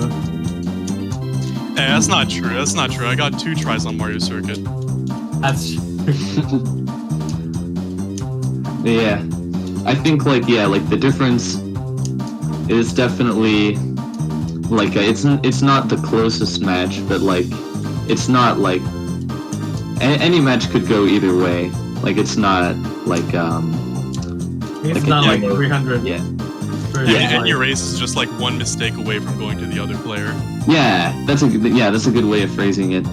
[SPEAKER 4] Hey, that's not true. That's not true. I got 2 tries on Mario Circuit.
[SPEAKER 3] That's
[SPEAKER 1] Yeah. I think, like, the difference is definitely, like, it's not the closest match, but, like, it's not, like, any match could go either way. Like, it's not, like,
[SPEAKER 3] it's not like 300.
[SPEAKER 1] Yeah.
[SPEAKER 4] Yeah, and your race is just like one mistake away from going to the other player.
[SPEAKER 1] Yeah, that's a good way of phrasing it.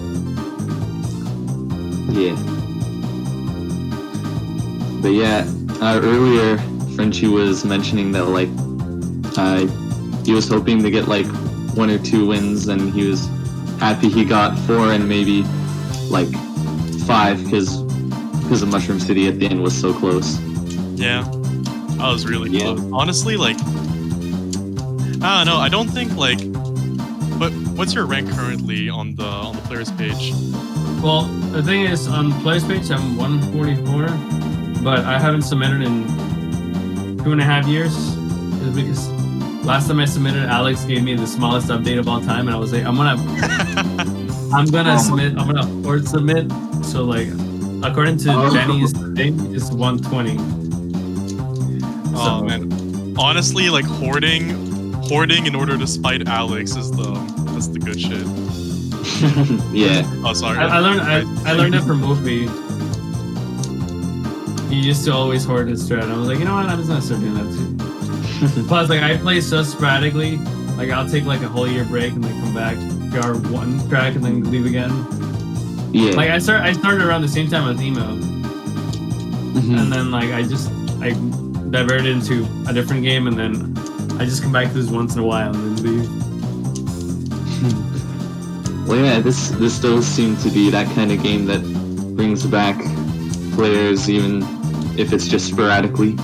[SPEAKER 1] Yeah. But yeah, earlier Frenchie was mentioning that like he was hoping to get like 1 or 2 wins, and he was happy he got 4 and maybe like 5 because of Mushroom City at the end was so close.
[SPEAKER 4] Yeah, I was really close. Honestly, like, I don't know. I don't think like. But what's your rank currently on the players page?
[SPEAKER 3] Well, the thing is, on players page, I'm 144, but I haven't submitted in 2.5 years. It's because last time I submitted, Alex gave me the smallest update of all time, and I was like, I'm gonna forward submit. So like, according to Benny's thing, it's 120.
[SPEAKER 4] Oh man, honestly, like hoarding in order to spite Alex that's the good shit.
[SPEAKER 1] Yeah.
[SPEAKER 4] Oh, sorry.
[SPEAKER 3] I learned it from Wolfie. He used to always hoard his strat. I was like, you know what? I'm just gonna start doing that too. Plus, like, I play so sporadically. Like, I'll take like a whole year break and then come back, PR 1 track, and then leave again.
[SPEAKER 1] Yeah.
[SPEAKER 3] Like, I started around the same time as Emo, and then like I diverted into a different game, and then I just come back to this once in a while and then leave.
[SPEAKER 1] Well, yeah, this does seem to be that kind of game that brings back players, even if it's just sporadically.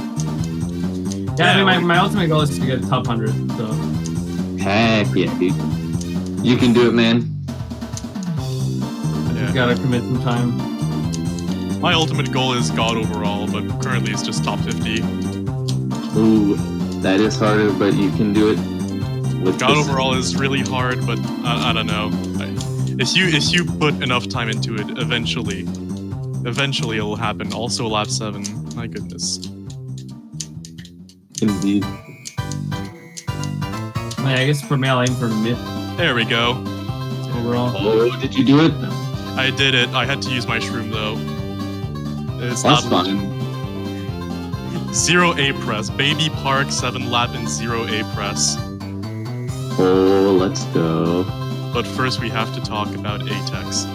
[SPEAKER 3] Yeah, I mean, my ultimate goal is to get top 100. So.
[SPEAKER 1] Heck yeah, dude! You can do it, man.
[SPEAKER 3] You gotta commit some time.
[SPEAKER 4] My ultimate goal is God overall, but currently it's just top 50.
[SPEAKER 1] Ooh, that is harder, but you can do it. With
[SPEAKER 4] God
[SPEAKER 1] this.
[SPEAKER 4] overall is really hard, but I don't know. If you put enough time into it, eventually it'll happen. Also, lap 7. My goodness.
[SPEAKER 1] Indeed.
[SPEAKER 3] I guess for me, I'll aim for mid
[SPEAKER 4] There we go.
[SPEAKER 3] overall.
[SPEAKER 1] Oh, did you do it?
[SPEAKER 4] I did it. I had to use my shroom though. It's
[SPEAKER 1] That's
[SPEAKER 4] not
[SPEAKER 1] fine.
[SPEAKER 4] 0 A press. Baby Park 7 lap and 0 A press.
[SPEAKER 1] Oh, let's go.
[SPEAKER 4] But first we have to talk about ATEX.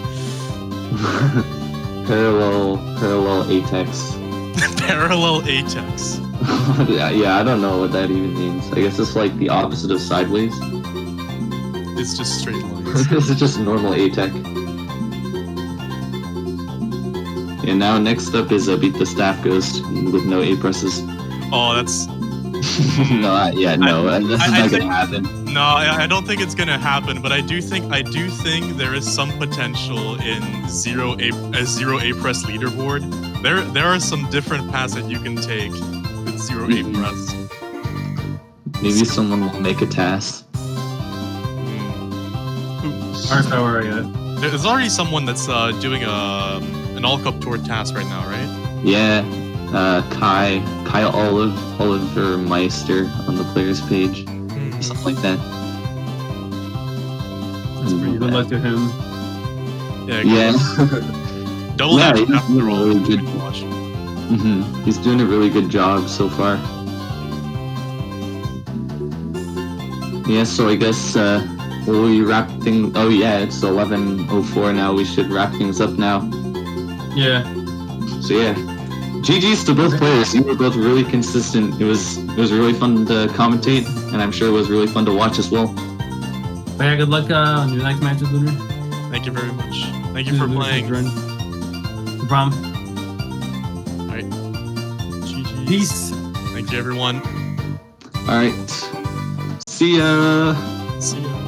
[SPEAKER 1] parallel apex.
[SPEAKER 4] Parallel apex.
[SPEAKER 1] Yeah, I don't know what that even means. I guess it's like the opposite of sideways.
[SPEAKER 4] It's just straight lines.
[SPEAKER 1] This is just normal apex. And now next up is beat the staff ghost with no A presses.
[SPEAKER 4] Oh, that's
[SPEAKER 1] No, this is not gonna happen.
[SPEAKER 4] no. I don't think it's gonna happen. But I do think there is some potential in zero A press leaderboard. There are some different paths that you can take with zero A press.
[SPEAKER 1] Maybe someone will make a task.
[SPEAKER 3] Alright, so where are you?
[SPEAKER 4] There's already someone that's doing an all cup tour task right now, right?
[SPEAKER 1] Yeah, Kai Oliver Meister on the players page, something like that.
[SPEAKER 3] That's pretty good luck to him.
[SPEAKER 4] Yeah. Double
[SPEAKER 1] Yeah,
[SPEAKER 4] dash
[SPEAKER 1] he's
[SPEAKER 4] after
[SPEAKER 1] doing a
[SPEAKER 4] all.
[SPEAKER 1] really good.
[SPEAKER 4] Watch.
[SPEAKER 1] He's doing a really good job so far. Yeah, so I guess we wrap things. Oh yeah, it's 11:04 now. We should wrap things up now.
[SPEAKER 3] Yeah.
[SPEAKER 1] So yeah, GG's to both players. You were both really consistent. It was really fun to commentate, and I'm sure it was really fun to watch as well.
[SPEAKER 3] But yeah, good luck on your next match with Lunar.
[SPEAKER 4] Thank you very much. Thank you for playing.
[SPEAKER 3] No problem.
[SPEAKER 4] Alright. GG.
[SPEAKER 3] Peace.
[SPEAKER 4] Thank you, everyone.
[SPEAKER 1] All right, see ya.
[SPEAKER 4] See ya.